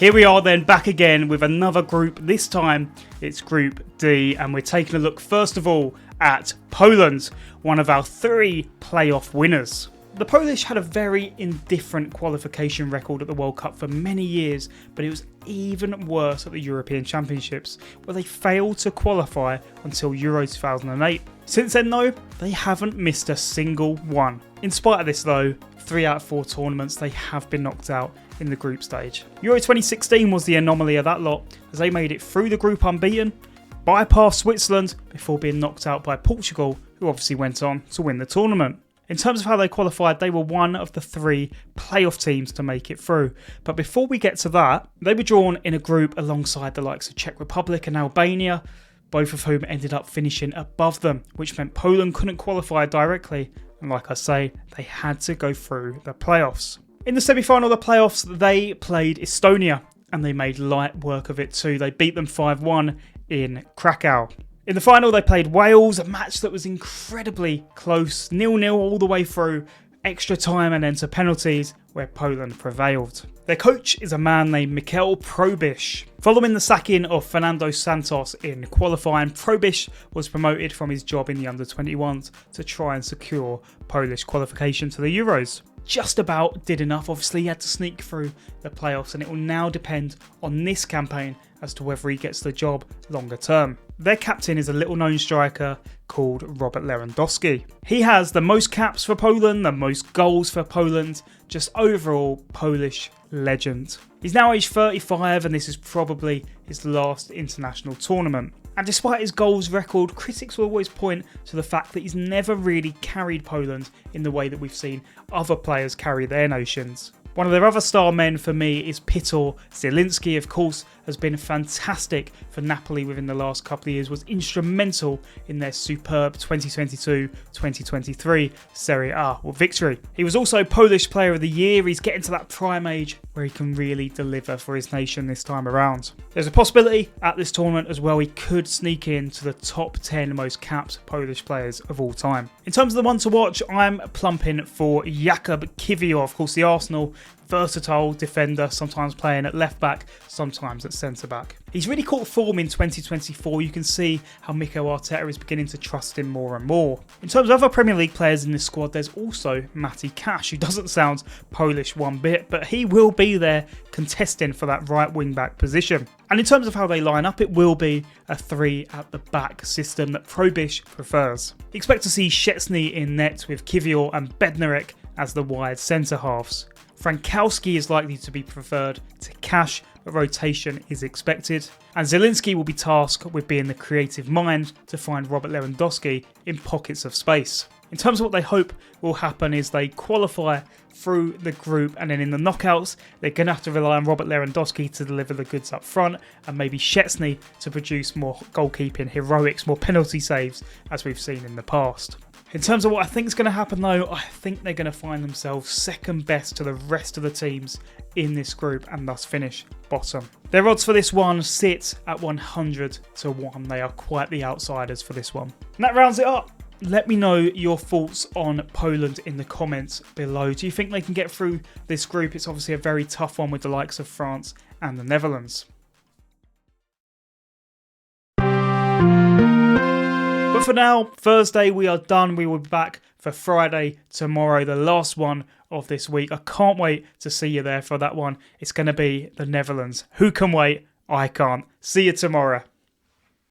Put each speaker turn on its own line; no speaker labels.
Here we are then, back again with another group. This time it's Group D, and we're taking a look first of all at Poland, one of our 3 playoff winners. The Polish had a very indifferent qualification record at the World Cup for many years, but it was even worse at the European Championships, where they failed to qualify until Euro 2008. Since then though, they haven't missed a single one. In spite of this though, 3 out of 4 tournaments they have been knocked out in the group stage. Euro 2016 was the anomaly of that lot, as they made it through the group unbeaten, bypassed Switzerland before being knocked out by Portugal, who obviously went on to win the tournament. In terms of how they qualified, they were one of the 3 playoff teams to make it through. But before we get to that, they were drawn in a group alongside the likes of Czech Republic and Albania, both of whom ended up finishing above them, which meant Poland couldn't qualify directly. And like I say, they had to go through the playoffs. In the semi-final of the playoffs, they played Estonia, and they made light work of it too. They beat them 5-1 in Krakow. In the final, they played Wales, a match that was incredibly close, 0-0 all the way through, extra time and then to penalties, where Poland prevailed. Their coach is a man named Michał Probysz. Following the sacking of Fernando Santos in qualifying, Probysz was promoted from his job in the under-21s to try and secure Polish qualification to the Euros. Just about did enough. Obviously, he had to sneak through the playoffs, and it will now depend on this campaign as to whether he gets the job longer term. Their captain is a little known striker called Robert Lewandowski. He has the most caps for Poland, the most goals for Poland, just overall Polish legend. He's now aged 35, and this is probably his last international tournament. And despite his goals record, critics will always point to the fact that he's never really carried Poland in the way that we've seen other players carry their nations. One of their other star men for me is Piotr Zielinski, of course, has been fantastic for Napoli within the last couple of years, was instrumental in their superb 2022-2023 Serie A victory. He was also Polish Player of the Year. He's getting to that prime age where he can really deliver for his nation this time around. There's a possibility at this tournament as well he could sneak into the top 10 most capped Polish players of all time. In terms of the one to watch, I'm plumping for Jakub Kiwior, of course the Arsenal versatile defender, sometimes playing at left back, sometimes at centre back. He's really caught form in 2024. You can see how Mikel Arteta is beginning to trust him more and more. In terms of other Premier League players in this squad, there's also Matty Cash, who doesn't sound Polish one bit, but he will be there contesting for that right wing back position. And in terms of how they line up, it will be a 3 at the back system that Probysz prefers. Expect to see Szczesny in net with Kiwior and Bednarek as the wide centre halves. Frankowski is likely to be preferred to Cash, but rotation is expected. And Zielinski will be tasked with being the creative mind to find Robert Lewandowski in pockets of space. In terms of what they hope will happen is they qualify through the group, and then in the knockouts they're going to have to rely on Robert Lewandowski to deliver the goods up front, and maybe Szczesny to produce more goalkeeping heroics, more penalty saves as we've seen in the past. In terms of what I think is going to happen though, I think they're going to find themselves second best to the rest of the teams in this group and thus finish bottom. Their odds for this one sit at 100 to 1. They are quite the outsiders for this one. And that rounds it up. Let me know your thoughts on Poland in the comments below. Do you think they can get through this group? It's obviously a very tough one with the likes of France and the Netherlands. But for now, Thursday we are done. We will be back for Friday tomorrow, the last one of this week. I can't wait to see you there for that one. It's going to be the Netherlands. Who can wait? I can't. See you tomorrow.